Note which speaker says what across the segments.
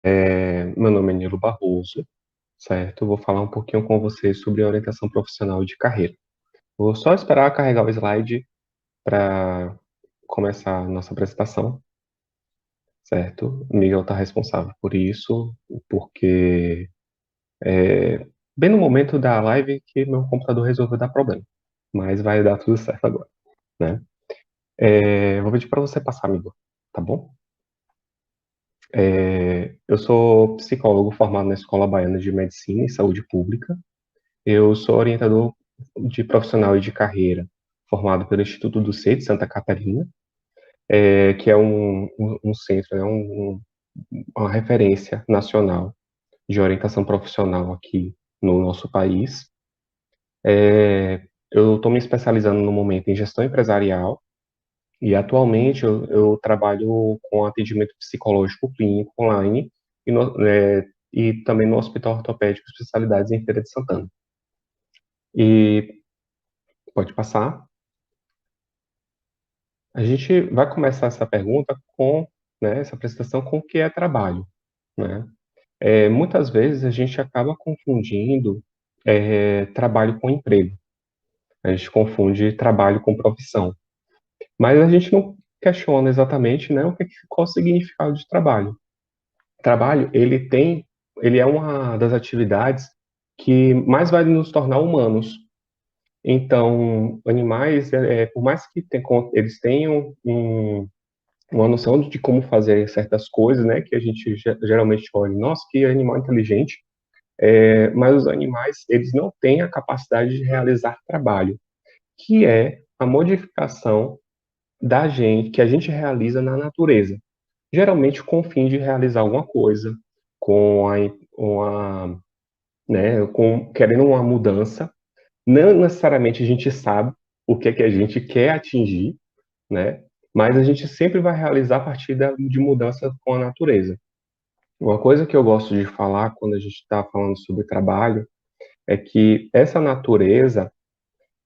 Speaker 1: Meu nome é Nilo Barroso, certo? Vou falar um pouquinho com vocês sobre orientação profissional de carreira. Vou só esperar carregar o slide para começar a nossa apresentação, certo? O Miguel está responsável por isso, porque bem no momento da live que meu computador resolveu dar problema, mas vai dar tudo certo agora, né? Vou pedir para você passar, amigo, tá bom? Eu sou psicólogo formado na Escola Baiana de Medicina e Saúde Pública. Eu sou orientador de profissional e de carreira, formado pelo Instituto do Ser de Santa Catarina, que é um centro, uma referência nacional de orientação profissional aqui no nosso país. Eu estou me especializando no momento em gestão empresarial e atualmente eu trabalho com atendimento psicológico clínico online e também no Hospital Ortopédico Especialidades em Feira de Santana. E pode passar. A gente vai começar essa pergunta com, né, essa apresentação com o que é trabalho, né? Muitas vezes a gente acaba confundindo trabalho com emprego. A gente confunde trabalho com profissão. Mas a gente não questiona exatamente, né, qual o significado de trabalho. Trabalho, ele é uma das atividades que mais vai nos tornar humanos. Então, animais, por mais que eles tenham uma noção de como fazer certas coisas, né? Que a gente geralmente olha, nossa, que animal inteligente. Mas os animais, eles não têm a capacidade de realizar trabalho, que é a modificação da gente, que a gente realiza na natureza. Geralmente com o fim de realizar alguma coisa, com uma, né, querendo uma mudança. Não necessariamente a gente sabe o que é que a gente quer atingir, né? Mas a gente sempre vai realizar a partir de mudança com a natureza. Uma coisa que eu gosto de falar quando a gente está falando sobre trabalho é que essa natureza,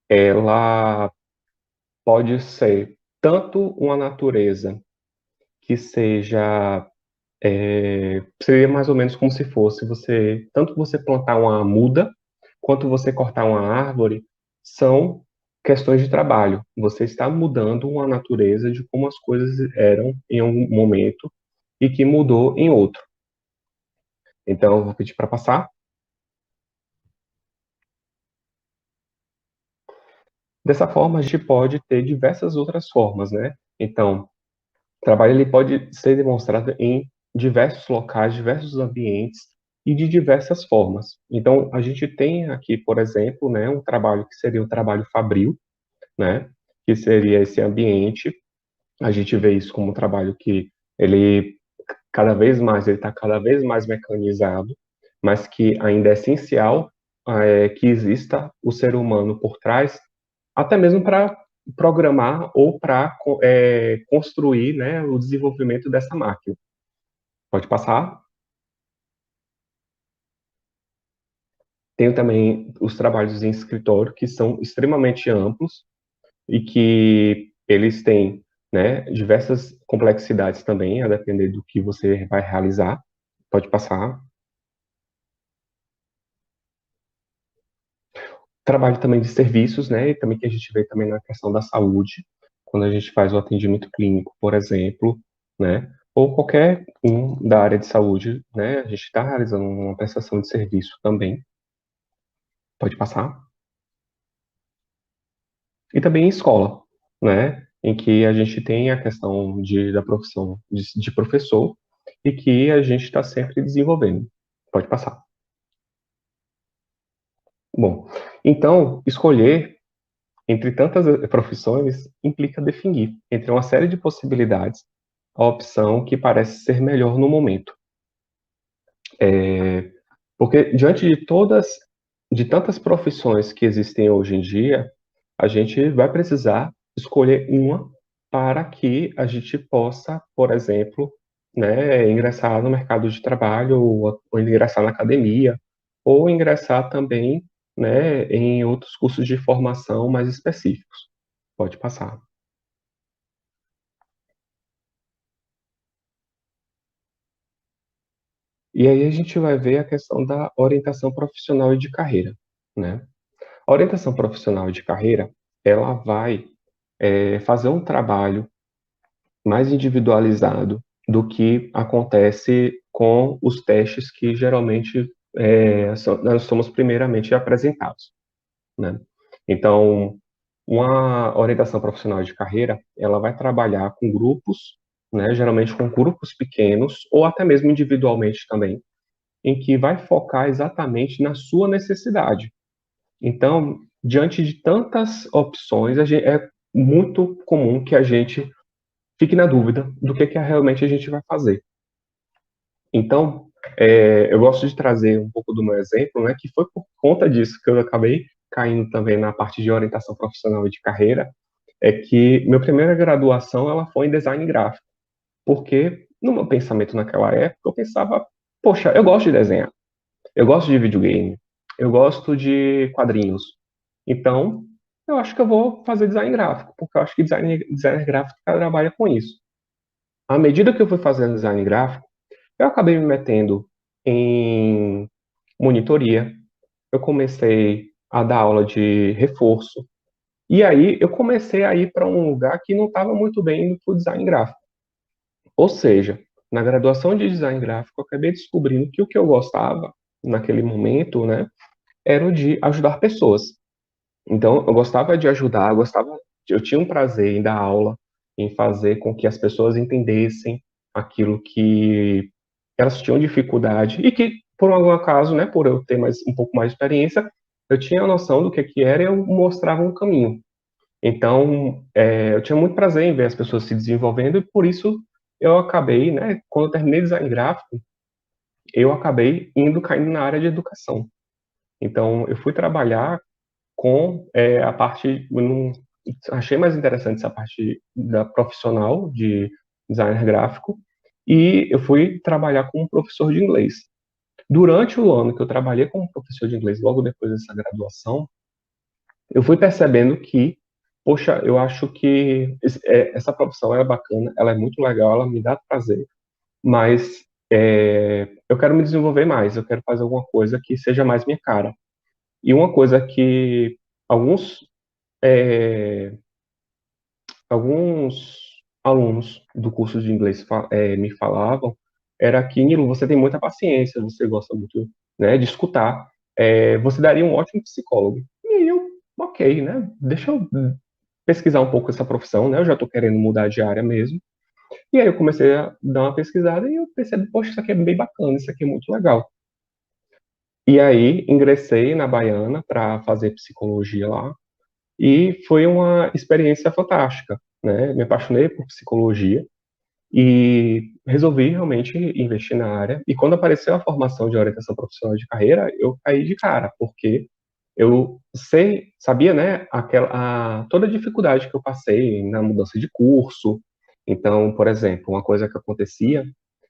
Speaker 1: ela pode ser tanto uma natureza que seria mais ou menos como se fosse tanto você plantar uma muda, quanto você cortar uma árvore, são questões de trabalho. Você está mudando uma natureza de como as coisas eram em um momento e que mudou em outro. Então, eu vou pedir para passar. Dessa forma, a gente pode ter diversas outras formas, né? Então, o trabalho ele pode ser demonstrado em diversos locais, diversos ambientes e de diversas formas. Então, a gente tem aqui, por exemplo, né, um trabalho que seria o trabalho fabril, né? Que seria esse ambiente. A gente vê isso como um trabalho que ele ele está cada vez mais mecanizado, mas que ainda é essencial que exista o ser humano por trás, até mesmo para programar ou para construir, né, o desenvolvimento dessa máquina. Pode passar. Tenho também os trabalhos em escritório, que são extremamente amplos e que eles têm, né, diversas complexidades também, a depender do que você vai realizar. Pode passar. Trabalho também de serviços, né, e também que a gente vê também na questão da saúde, quando a gente faz o atendimento clínico, por exemplo, né, ou qualquer um da área de saúde, né, a gente está realizando uma prestação de serviço também. Pode passar. E também em escola, né, em que a gente tem a questão da profissão de professor e que a gente está sempre desenvolvendo. Pode passar. Bom, então, escolher entre tantas profissões implica definir, entre uma série de possibilidades, a opção que parece ser melhor no momento. Porque diante de tantas profissões que existem hoje em dia, a gente vai precisar escolher uma para que a gente possa, por exemplo, né, ingressar no mercado de trabalho, ou ingressar na academia, ou ingressar também, né, em outros cursos de formação mais específicos. Pode passar. E aí a gente vai ver a questão da orientação profissional e de carreira, né? A orientação profissional e de carreira, ela vai fazer um trabalho mais individualizado do que acontece com os testes que geralmente nós somos primeiramente apresentados, né? Então, uma orientação profissional de carreira, ela vai trabalhar com grupos, né, geralmente com grupos pequenos, ou até mesmo individualmente também, em que vai focar exatamente na sua necessidade. Então, diante de tantas opções, é muito comum que a gente fique na dúvida do que realmente a gente vai fazer. Então, eu gosto de trazer um pouco do meu exemplo, né, que foi por conta disso que eu acabei caindo também na parte de orientação profissional e de carreira, é que minha primeira graduação ela foi em design gráfico, porque no meu pensamento naquela época eu pensava, poxa, eu gosto de desenhar, eu gosto de videogame, eu gosto de quadrinhos, então eu acho que eu vou fazer design gráfico, porque eu acho que designer gráfico trabalha com isso. À medida que eu fui fazendo design gráfico, eu acabei me metendo em monitoria, eu comecei a dar aula de reforço, e aí eu comecei a ir para um lugar que não estava muito bem indo para o design gráfico. Ou seja, na graduação de design gráfico, eu acabei descobrindo que o que eu gostava naquele momento, né, era o de ajudar pessoas. Então, eu gostava de ajudar, eu tinha um prazer em dar aula, em fazer com que as pessoas entendessem aquilo que elas tinham dificuldade e que, por algum acaso, né, por eu ter um pouco mais de experiência, eu tinha a noção do que era e eu mostrava um caminho. Então, eu tinha muito prazer em ver as pessoas se desenvolvendo e por isso eu acabei, né, quando eu terminei design gráfico, eu acabei caindo na área de educação. Então, eu fui trabalhar com a parte, eu não, achei mais interessante essa parte da profissional de designer gráfico e eu fui trabalhar como professor de inglês. Durante o ano que eu trabalhei como professor de inglês, logo depois dessa graduação, eu fui percebendo que, poxa, eu acho que essa profissão é bacana, ela é muito legal, ela me dá prazer, mas eu quero me desenvolver mais, eu quero fazer alguma coisa que seja mais minha cara. E uma coisa que alguns é, alguns alunos do curso de inglês me falavam era que, Nilo, você tem muita paciência, você gosta muito, né, de escutar, você daria um ótimo psicólogo. E eu, ok, né, deixa eu pesquisar um pouco essa profissão, né, eu já estou querendo mudar de área mesmo. E aí eu comecei a dar uma pesquisada e eu percebi, poxa, isso aqui é bem bacana, isso aqui é muito legal. E aí ingressei na Baiana para fazer psicologia lá, e foi uma experiência fantástica, né? Me apaixonei por psicologia e resolvi realmente investir na área. E quando apareceu a formação de orientação profissional de carreira, eu caí de cara, porque eu sabia, né, toda a dificuldade que eu passei na mudança de curso. Então, por exemplo, uma coisa que acontecia,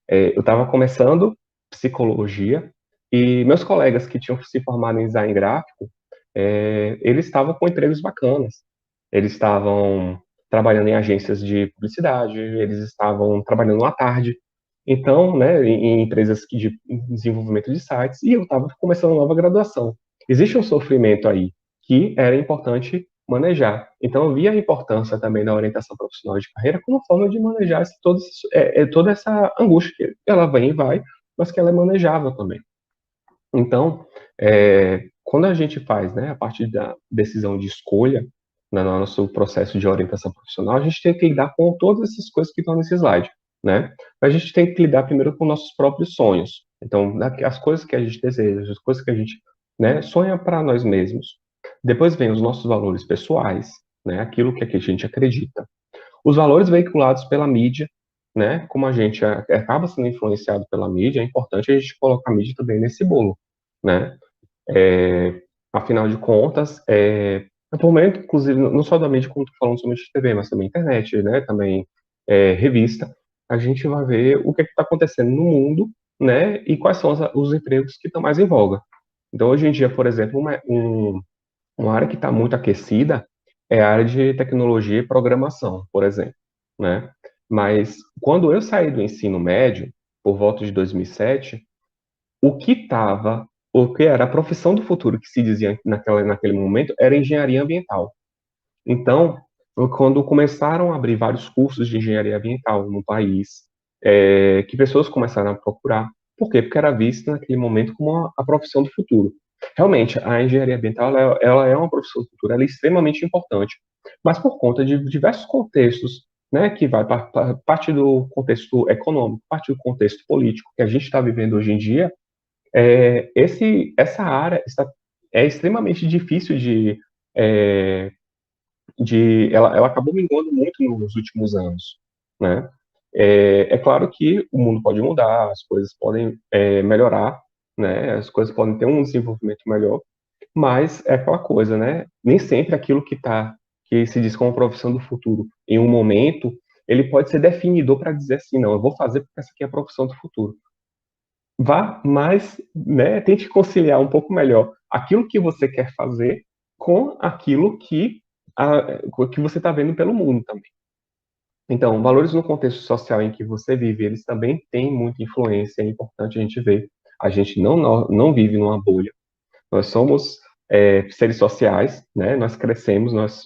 Speaker 1: eu estava começando psicologia e meus colegas que tinham se formado em design gráfico, eles estavam com empregos bacanas. Eles estavam trabalhando em agências de publicidade, eles estavam trabalhando à tarde. Então, né, em empresas de desenvolvimento de sites, e eu estava começando uma nova graduação. Existe um sofrimento aí que era importante manejar. Então, eu vi a importância também da orientação profissional de carreira como forma de manejar toda essa angústia que ela vem e vai, mas que ela é manejável também. Então, quando a gente faz, né, a parte da decisão de escolha no nosso processo de orientação profissional, a gente tem que lidar com todas essas coisas que estão nesse slide, né? A gente tem que lidar primeiro com nossos próprios sonhos. Então, as coisas que a gente deseja, as coisas que a gente, né, sonha para nós mesmos. Depois vem os nossos valores pessoais, né, aquilo que a gente acredita. Os valores veiculados pela mídia, né, como a gente acaba sendo influenciado pela mídia, é importante a gente colocar a mídia também nesse bolo, né? Afinal de contas, por momento, inclusive, não só da mídia, como estou falando somente de TV, mas também internet, né, também revista, a gente vai ver o que está acontecendo no mundo, né, e quais são os empregos que estão mais em voga. Então, hoje em dia, por exemplo, uma área que está muito aquecida é a área de tecnologia e programação, por exemplo, né? Mas quando eu saí do ensino médio, por volta de 2007, o que era a profissão do futuro que se dizia naquele momento era engenharia ambiental. Então, quando começaram a abrir vários cursos de engenharia ambiental no país, que pessoas começaram a procurar. Por quê? Porque era vista naquele momento como a profissão do futuro. Realmente, a engenharia ambiental ela é uma profissão do futuro, ela é extremamente importante, mas por conta de diversos contextos, né, que vai parte do contexto econômico, parte do contexto político que a gente está vivendo hoje em dia, essa área é extremamente difícil é, ela acabou minguando muito nos últimos anos, né? É claro que o mundo pode mudar, as coisas podem melhorar, né? As coisas podem ter um desenvolvimento melhor, mas é aquela coisa, né? Nem sempre aquilo que se diz como profissão do futuro em um momento, ele pode ser definidor para dizer assim, não, eu vou fazer porque essa aqui é a profissão do futuro. Vá, mas, né, tente conciliar um pouco melhor aquilo que você quer fazer com aquilo que você está vendo pelo mundo também. Então, valores no contexto social em que você vive, eles também têm muita influência, é importante a gente ver. A gente não vive numa bolha, nós somos seres sociais, né? Nós crescemos, nós,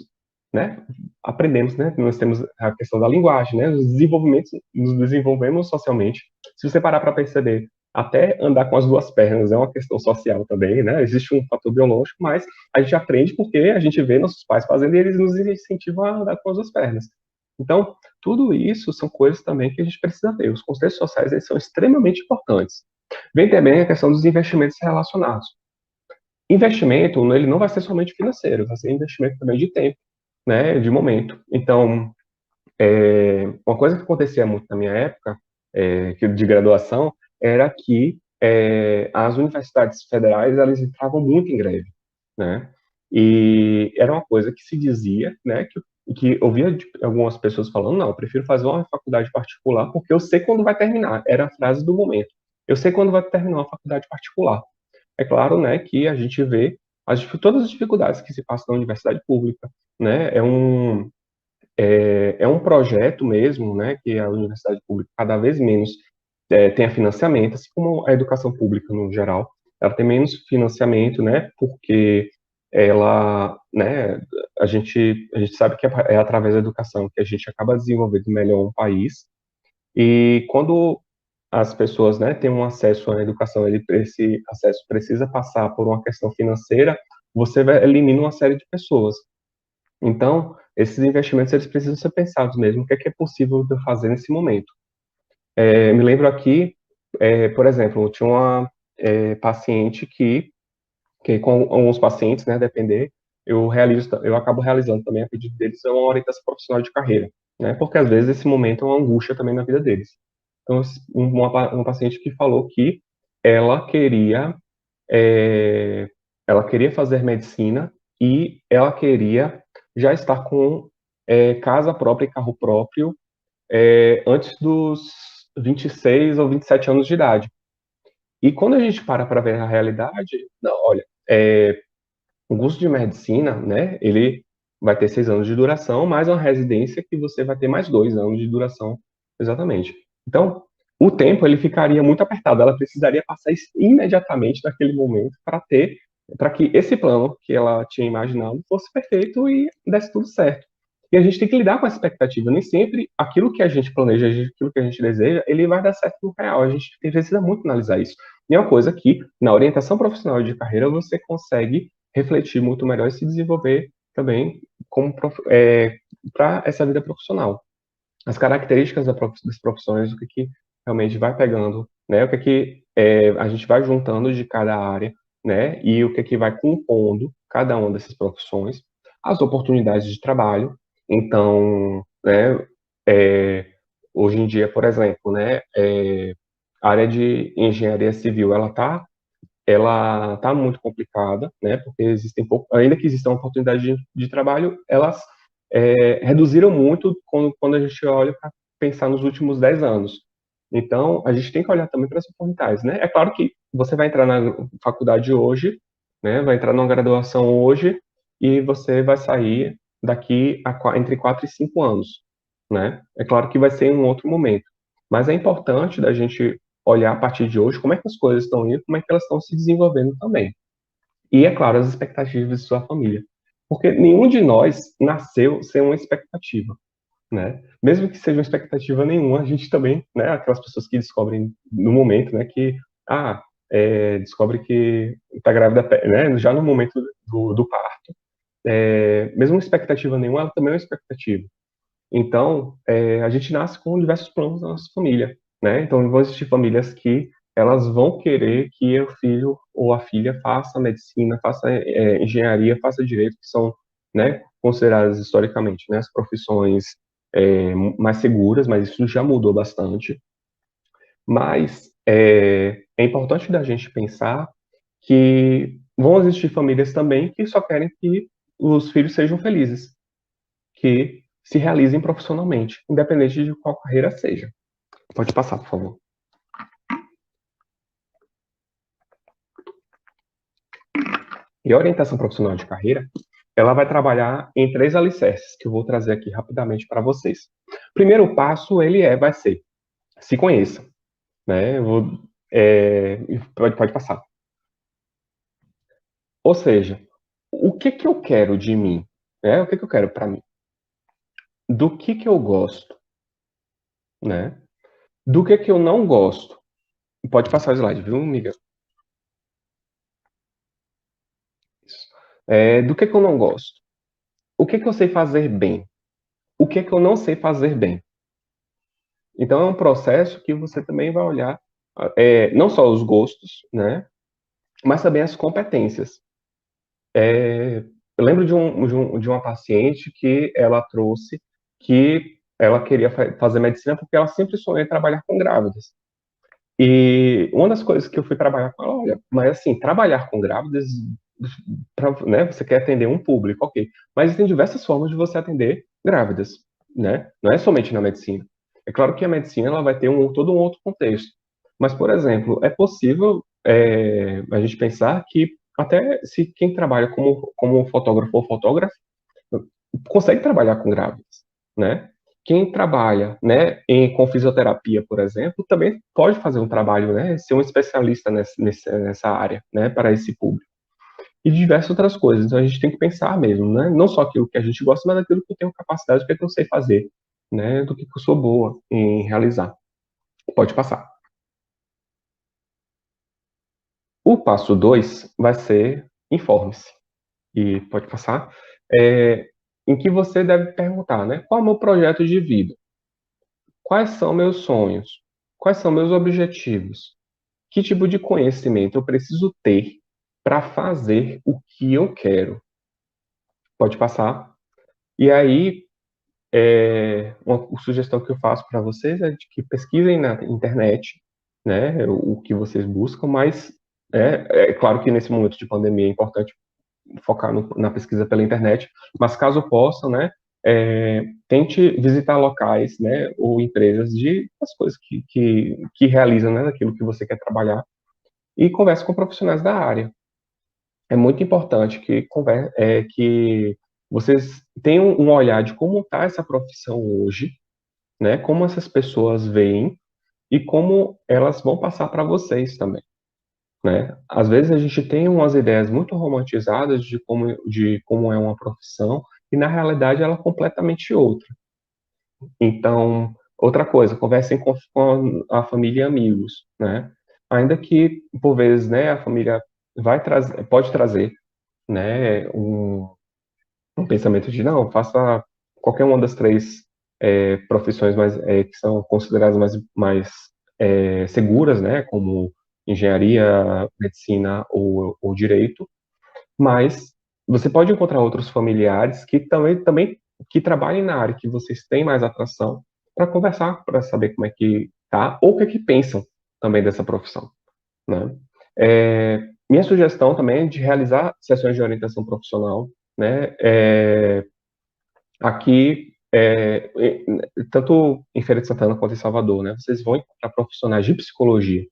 Speaker 1: né, aprendemos, né? Nós temos a questão da linguagem, né? Nos desenvolvemos socialmente. Se você parar para perceber, até andar com as duas pernas é uma questão social também, né? Existe um fator biológico, mas a gente aprende porque a gente vê nossos pais fazendo e eles nos incentivam a andar com as duas pernas. Então, tudo isso são coisas também que a gente precisa ver. Os contextos sociais eles são extremamente importantes. Vem também a questão dos investimentos relacionados. Investimento, ele não vai ser somente financeiro, vai ser investimento também de tempo, né, de momento. Então, uma coisa que acontecia muito na minha época, de graduação, era que as universidades federais, elas entravam muito em greve, né, e era uma coisa que se dizia, né, que eu via algumas pessoas falando, não, eu prefiro fazer uma faculdade particular porque eu sei quando vai terminar, era a frase do momento. Eu sei quando vai terminar uma faculdade particular. É claro, né, que a gente vê todas as dificuldades que se passam na universidade pública, né? É um projeto mesmo, né, que a universidade pública cada vez menos tenha financiamento, assim como a educação pública no geral, ela tem menos financiamento, né, porque ela, né, a gente sabe que é através da educação que a gente acaba desenvolvendo melhor um país, e quando as pessoas, né, têm um acesso à educação, esse acesso precisa passar por uma questão financeira, você elimina uma série de pessoas. Então, esses investimentos eles precisam ser pensados mesmo, o que é possível de eu fazer nesse momento. Me lembro aqui, por exemplo, eu tinha uma paciente que com alguns pacientes, né, depender, eu acabo realizando também a pedido deles uma orientação profissional de carreira, né, porque às vezes esse momento é uma angústia também na vida deles. Então, uma paciente que falou que ela queria, é, ela queria fazer medicina e ela queria já estar com casa própria e carro próprio antes dos 26 ou 27 anos de idade. E quando a gente para ver a realidade, não, olha, o curso de medicina, né, ele vai ter 6 anos de duração, mais uma residência que você vai ter mais 2 anos de duração, exatamente. Então, o tempo ele ficaria muito apertado. Ela precisaria passar isso imediatamente naquele momento para que esse plano que ela tinha imaginado fosse perfeito e desse tudo certo. E a gente tem que lidar com essa expectativa. Nem sempre aquilo que a gente planeja, aquilo que a gente deseja, ele vai dar certo no real. A gente precisa muito analisar isso. E é uma coisa que, na orientação profissional de carreira, você consegue refletir muito melhor e se desenvolver também como para essa vida profissional. As características das profissões, o que realmente vai pegando, né? O que a gente vai juntando de cada área, né? E o que vai compondo cada uma dessas profissões, as oportunidades de trabalho. Então, né? é, Hoje em dia, por exemplo, né? A área de engenharia civil, ela tá muito complicada, né? Porque existem pouco, ainda que existam oportunidades de trabalho, elas reduziram muito quando a gente olha para pensar nos últimos 10 anos. Então, a gente tem que olhar também para as oportunidades, né? É claro que você vai entrar na faculdade hoje, né? Vai entrar numa graduação hoje e você vai sair daqui entre 4 e 5 anos, né? É claro que vai ser em um outro momento, mas é importante da gente olhar a partir de hoje como é que as coisas estão indo, como é que elas estão se desenvolvendo também. E, é claro, as expectativas de sua família. Porque nenhum de nós nasceu sem uma expectativa, né? Mesmo que seja uma expectativa nenhuma, a gente também, né? Aquelas pessoas que descobrem no momento, né? Que, descobre que está grávida, né? Já no momento do parto. Mesmo uma expectativa nenhuma, ela também é uma expectativa. Então, a gente nasce com diversos planos na nossa família, né? Então, vão existir famílias que elas vão querer que o filho ou a filha faça medicina, faça engenharia, faça direito, que são, né, consideradas historicamente, né, as profissões mais seguras, mas isso já mudou bastante. Mas é importante da gente pensar que vão existir famílias também que só querem que os filhos sejam felizes, que se realizem profissionalmente, independente de qual carreira seja. Pode passar, por favor. E a orientação profissional de carreira, ela vai trabalhar em 3 alicerces, que eu vou trazer aqui rapidamente para vocês. O primeiro passo, vai ser, se conheça, né? Pode passar. Ou seja, o que que eu quero de mim? Né? O que que eu quero para mim? Do que eu gosto, né? Do que eu não gosto? Pode passar o slide, viu, amiga? Isso. Do que eu não gosto? O que eu sei fazer bem? O que eu não sei fazer bem? Então, é um processo que você também vai olhar não só os gostos, né? Mas também as competências. Eu lembro de uma paciente que ela trouxe que ela queria fazer medicina porque ela sempre sonhou em trabalhar com grávidas. E uma das coisas que eu fui trabalhar com ela, olha, mas assim, trabalhar com grávidas, né, você quer atender um público, ok. Mas existem diversas formas de você atender grávidas, né? Não é somente na medicina. É claro que a medicina ela vai ter todo um outro contexto. Mas, por exemplo, é possível a gente pensar que até se quem trabalha como fotógrafo ou fotógrafa consegue trabalhar com grávidas, né? Quem trabalha, né, com fisioterapia, por exemplo, também pode fazer um trabalho, né, ser um especialista nessa área, né, para esse público. E diversas outras coisas. Então a gente tem que pensar mesmo, né? Não só aquilo que a gente gosta, mas aquilo que eu tenho capacidade, o que eu sei fazer, né? Do que eu sou boa em realizar. Pode passar. O passo 2 vai ser informe-se. E pode passar. Em que você deve perguntar, né? Qual é o meu projeto de vida? Quais são meus sonhos? Quais são meus objetivos? Que tipo de conhecimento eu preciso ter para fazer o que eu quero? Pode passar. E aí, uma sugestão que eu faço para vocês é de que pesquisem na internet, né, o que vocês buscam, mas é claro que nesse momento de pandemia é importante focar na pesquisa pela internet, mas caso possam, né, tente visitar locais, né, ou empresas de as coisas que realizam, né, daquilo que você quer trabalhar e converse com profissionais da área. É muito importante que vocês tenham um olhar de como está essa profissão hoje, né, como essas pessoas veem e como elas vão passar para vocês também, né? Às vezes a gente tem umas ideias muito romantizadas de como é uma profissão e na realidade ela é completamente outra. Então, outra coisa, conversem com a família e amigos, né? Ainda que por vezes, né, a família pode trazer, né, um pensamento de não, faça qualquer uma das 3 profissões que são consideradas mais seguras, né, como engenharia, medicina ou direito, mas você pode encontrar outros familiares que também que trabalhem na área que vocês têm mais atração para conversar, para saber como é que tá ou o que é que pensam também dessa profissão, né? Minha sugestão também é de realizar sessões de orientação profissional, né? Aqui, tanto em Feira de Santana quanto em Salvador, né? Vocês vão encontrar profissionais de psicologia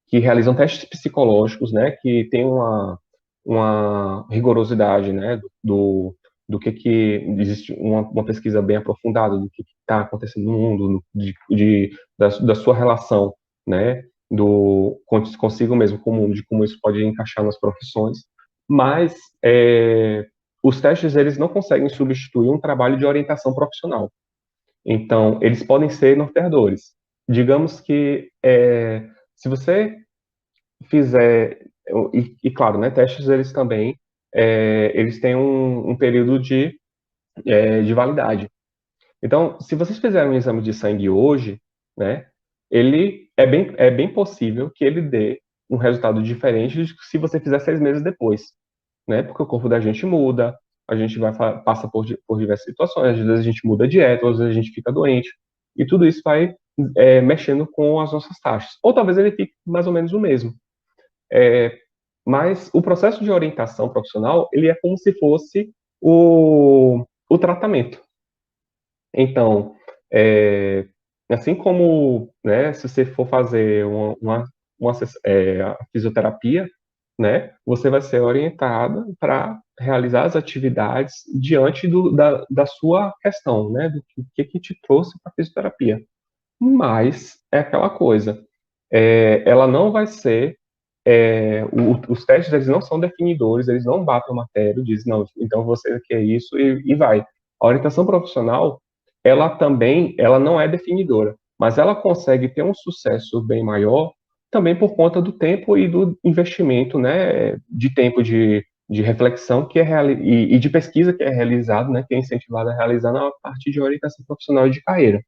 Speaker 1: que realizam testes psicológicos, né? Que tem uma rigorosidade, né? Do que existe uma pesquisa bem aprofundada do que está acontecendo no mundo, da sua relação, né? consigo mesmo com o mundo, de como isso pode encaixar nas profissões, mas os testes eles não conseguem substituir um trabalho de orientação profissional. Então, eles podem ser norteadores. Digamos que se você fizer, claro, né, testes eles também, eles têm um período de validade. Então, se vocês fizerem um exame de sangue hoje, né, ele é bem possível que ele dê um resultado diferente de se você fizer 6 meses depois, né? Porque o corpo da gente muda, a gente passa por diversas situações, às vezes a gente muda a dieta, às vezes a gente fica doente, e tudo isso vai mexendo com as nossas taxas. Ou talvez ele fique mais ou menos o mesmo. Mas o processo de orientação profissional, ele é como se fosse o tratamento. Então, assim como, né, se você for fazer a fisioterapia, né, você vai ser orientada para realizar as atividades diante da sua questão, né, do que te trouxe para a fisioterapia. Mas é aquela coisa, ela não vai ser, os testes eles não são definidores, eles não batem o martelo, dizem, não, então você quer isso e vai. A orientação profissional, ela não é definidora, mas ela consegue ter um sucesso bem maior também por conta do tempo e do investimento, né, de tempo de reflexão e de pesquisa que é realizado, né, que é incentivado a realizar na parte de orientação profissional e de carreira.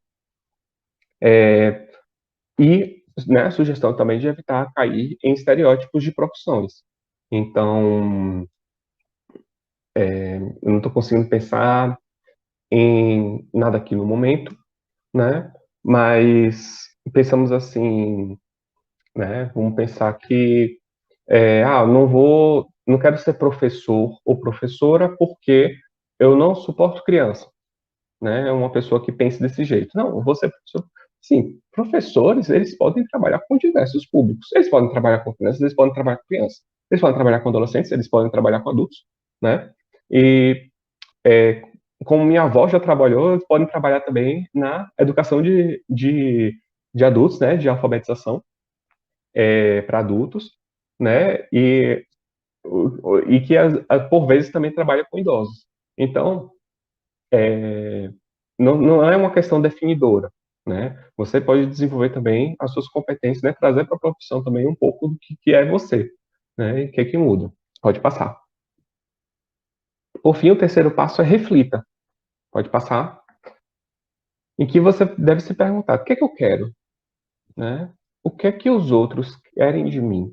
Speaker 1: E, né, a sugestão também de evitar cair em estereótipos de profissões. Então, eu não estou conseguindo pensar em nada aqui no momento, né? Mas pensamos assim, né? Vamos pensar que, não quero ser professor ou professora porque eu não suporto criança, né? É uma pessoa que pensa desse jeito. Não, eu vou ser professor. Sim, professores, eles podem trabalhar com diversos públicos. Eles podem trabalhar com crianças, eles podem trabalhar com crianças. Eles podem trabalhar com adolescentes, eles podem trabalhar com adultos, né? E é, como minha avó já trabalhou, eles podem trabalhar também na educação de adultos, né? De alfabetização para adultos, né? E que por vezes também trabalha com idosos. Então, não é uma questão definidora, né? Você pode desenvolver também as suas competências, né? Trazer para a profissão também um pouco do que é você, né? E o que é que muda. Pode passar. Por fim, o terceiro passo é reflita. Pode passar. Em que você deve se perguntar: o que é que eu quero, né? O que é que os outros querem de mim?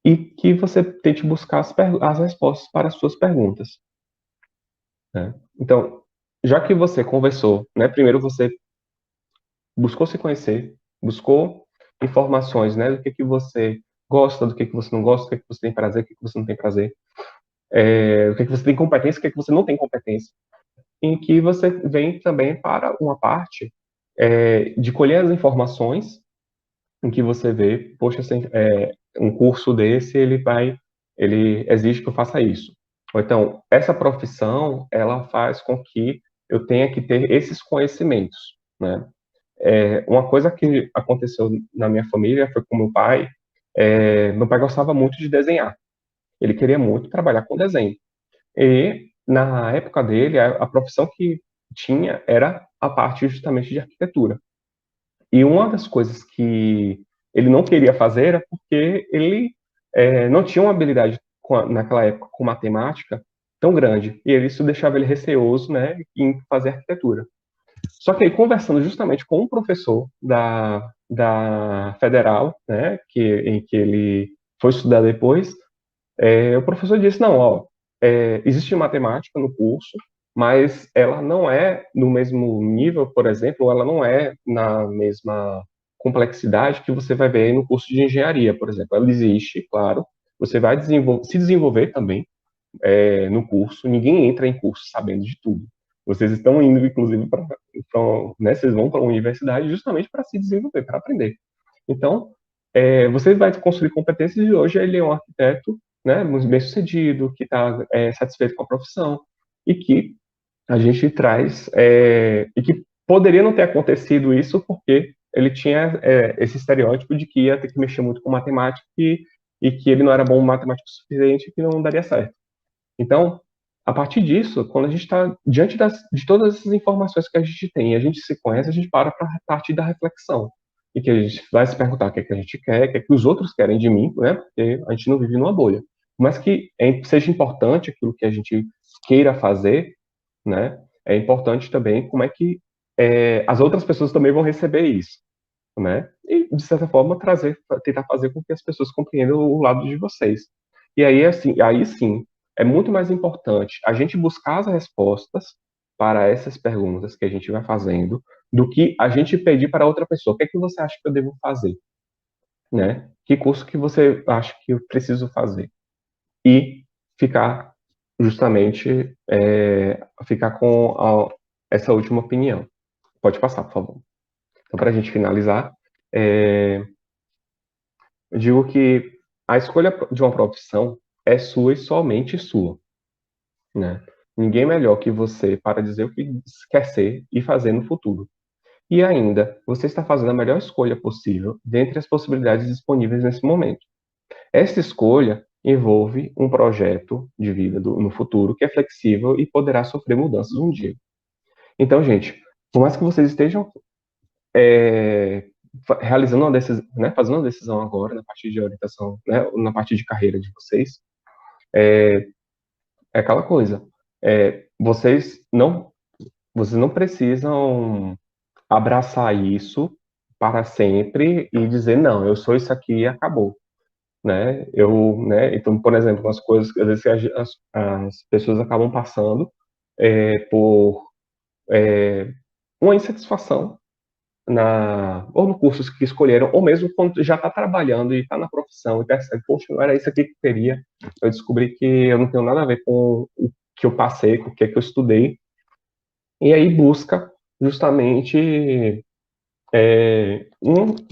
Speaker 1: E que você tente buscar as respostas para as suas perguntas, né? Então, já que você conversou, né? Primeiro você buscou se conhecer, buscou informações, né, do que você gosta, do que você não gosta, do que você tem prazer, do que você não tem prazer, do que você tem competência, do que você não tem competência, em que você vem também para uma parte de colher as informações, em que você vê, poxa, um curso desse, ele exige que eu faça isso. Ou então, essa profissão, ela faz com que eu tenha que ter esses conhecimentos, né? Uma coisa que aconteceu na minha família foi com meu pai. Meu pai gostava muito de desenhar. Ele queria muito trabalhar com desenho. E, na época dele, a profissão que tinha era a parte justamente de arquitetura. E uma das coisas que ele não queria fazer era porque ele não tinha uma habilidade naquela época com matemática tão grande. E isso deixava ele receoso, né, em fazer arquitetura. Só que aí, conversando justamente com um professor da Federal, né, em que ele foi estudar depois, o professor disse, não, ó, existe matemática no curso, mas ela não é no mesmo nível, por exemplo, ela não é na mesma complexidade que você vai ver no curso de engenharia, por exemplo. Ela existe, claro, você vai se desenvolver também, no curso. Ninguém entra em curso sabendo de tudo. Vocês estão indo, inclusive, né, vocês vão para a universidade justamente para se desenvolver, para aprender. Então, você vai construir competências e hoje ele é um arquiteto, né, muito bem sucedido, que está satisfeito com a profissão e que a gente traz, e que poderia não ter acontecido isso porque ele tinha esse estereótipo de que ia ter que mexer muito com matemática e que ele não era bom matemático o suficiente e que não daria certo. Então, a partir disso, quando a gente está diante de todas essas informações que a gente tem e a gente se conhece, a gente para partir da reflexão. E que a gente vai se perguntar o que é que a gente quer, o que é que os outros querem de mim, né? Porque a gente não vive numa bolha. Mas que seja importante aquilo que a gente queira fazer, né? É importante também como é que as outras pessoas também vão receber isso, né? E, de certa forma, tentar fazer com que as pessoas compreendam o lado de vocês. E aí, assim, aí sim, é muito mais importante a gente buscar as respostas para essas perguntas que a gente vai fazendo, do que a gente pedir para outra pessoa, o que é que você acha que eu devo fazer, né? Que curso que você acha que eu preciso fazer? E ficar justamente, ficar com essa última opinião. Pode passar, por favor. Então, para a gente finalizar, é, eu digo que a escolha de uma profissão é sua e somente sua, né? Ninguém melhor que você para dizer o que quer ser e fazer no futuro. E ainda, você está fazendo a melhor escolha possível dentre as possibilidades disponíveis nesse momento. Esta escolha envolve um projeto de vida no futuro que é flexível e poderá sofrer mudanças um dia. Então, gente, por mais que vocês estejam é, realizando uma decisão, né, fazendo uma decisão agora na parte de orientação, né, na parte de carreira de vocês, é aquela coisa. Vocês não precisam abraçar isso para sempre e dizer não, eu sou isso aqui e acabou, né? Então, por exemplo, umas coisas que às vezes as pessoas acabam passando por uma insatisfação ou no curso que escolheram, ou mesmo quando já está trabalhando e está na profissão e percebe, poxa, não era isso aqui que eu queria. Eu descobri que eu não tenho nada a ver com o que eu passei, com o que é que eu estudei. E aí busca justamente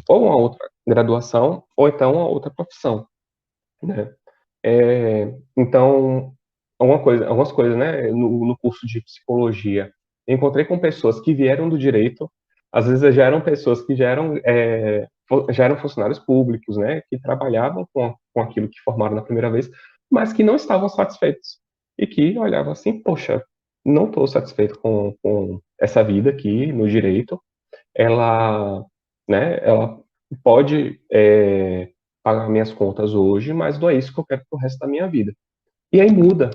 Speaker 1: ou uma outra graduação, ou então uma outra profissão, né? Então, algumas coisas, né? No curso de psicologia, eu encontrei com pessoas que vieram do direito, às vezes já eram pessoas que já eram funcionários públicos, né? Que trabalhavam com aquilo que formaram na primeira vez, mas que não estavam satisfeitos e que olhavam assim, poxa, não estou satisfeito com essa vida aqui no direito. Ela pode pagar minhas contas hoje, mas não é isso que eu quero pro resto da minha vida. E aí muda,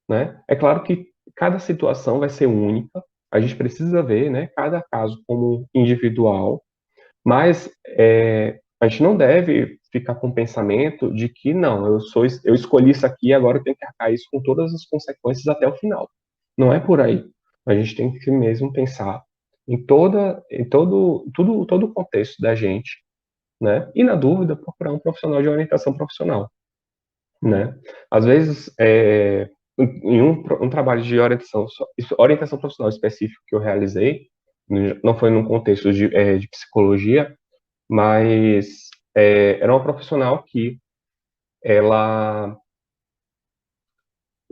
Speaker 1: né? É claro que cada situação vai ser única, a gente precisa ver, né, cada caso como individual, mas a gente não deve ficar com o pensamento de que não, eu escolhi isso aqui, agora eu tenho que arcar isso com todas as consequências até o final. Não é por aí. A gente tem que mesmo pensar em todo o contexto da gente, né? E na dúvida, procurar um profissional de orientação profissional, né? Às vezes, em um trabalho de orientação profissional específico que eu realizei, não foi num contexto de psicologia, mas era uma profissional que ela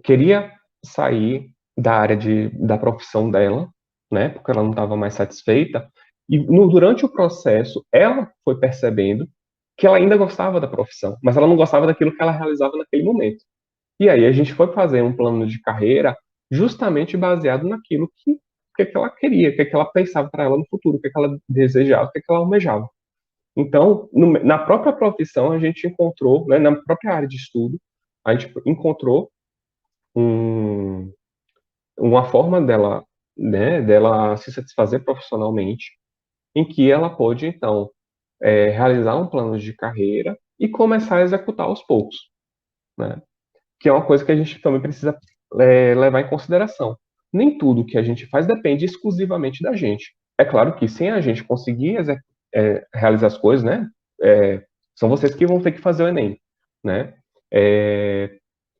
Speaker 1: queria sair da área da profissão dela, né? Porque ela não estava mais satisfeita. E durante o processo, ela foi percebendo que ela ainda gostava da profissão, mas ela não gostava daquilo que ela realizava naquele momento. E aí a gente foi fazer um plano de carreira justamente baseado naquilo que ela queria, o que ela pensava para ela no futuro, o que ela desejava, o que ela almejava. Então, na própria profissão, a gente encontrou, né, na própria área de estudo, a gente encontrou um, uma forma dela, né, dela se satisfazer profissionalmente, em que ela pôde, então, realizar um plano de carreira e começar a executar aos poucos, né? Que é uma coisa que a gente também precisa levar em consideração. Nem tudo que a gente faz depende exclusivamente da gente. É claro que sem a gente conseguir realizar as coisas, né? São vocês que vão ter que fazer o Enem, né?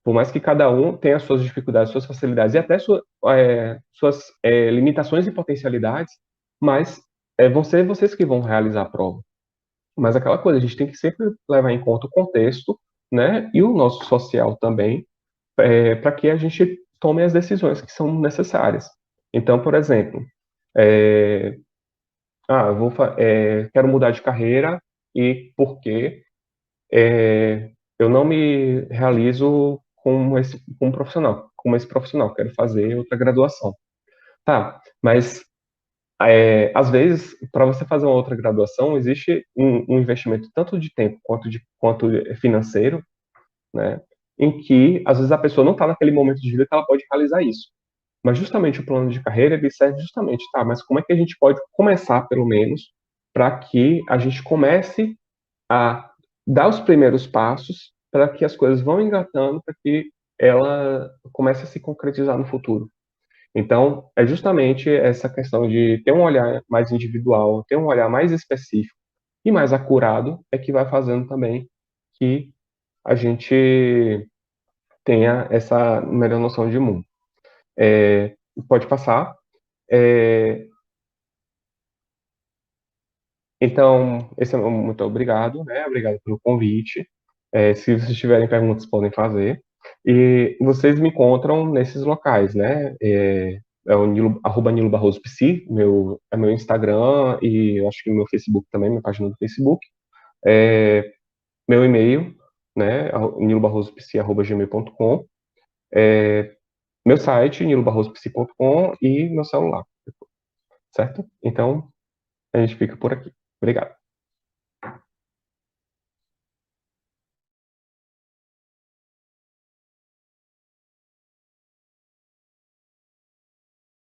Speaker 1: Por mais que cada um tenha suas dificuldades, suas facilidades e até suas limitações e potencialidades, mas vão ser vocês que vão realizar a prova. Mas aquela coisa, a gente tem que sempre levar em conta o contexto, né, e o nosso social também, para que a gente tome as decisões que são necessárias. Então, por exemplo, é, quero mudar de carreira e porque eu não me realizo como profissional, como esse profissional, quero fazer outra graduação. Tá, mas às vezes, para você fazer uma outra graduação, existe um investimento tanto de tempo quanto financeiro, né? Em que, às vezes, a pessoa não está naquele momento de vida que ela pode realizar isso. Mas justamente o plano de carreira, ele serve justamente, tá, mas como é que a gente pode começar, pelo menos, para que a gente comece a dar os primeiros passos para que as coisas vão engatando, para que ela comece a se concretizar no futuro. Então, é justamente essa questão de ter um olhar mais individual, ter um olhar mais específico e mais acurado, é que vai fazendo também que a gente tenha essa melhor noção de mundo. É, pode passar. É, então, muito obrigado, né? Obrigado pelo convite. Se vocês tiverem perguntas, podem fazer. E vocês me encontram nesses locais, né? É o Nilo, @Nilo Barroso Psi, é meu Instagram e eu acho que meu Facebook também, minha página do Facebook. É, meu e-mail, né? nilobarrosopsi@gmail.com. Meu site, nilobarrosopsi.com e meu celular, certo? Então, a gente fica por aqui. Obrigado.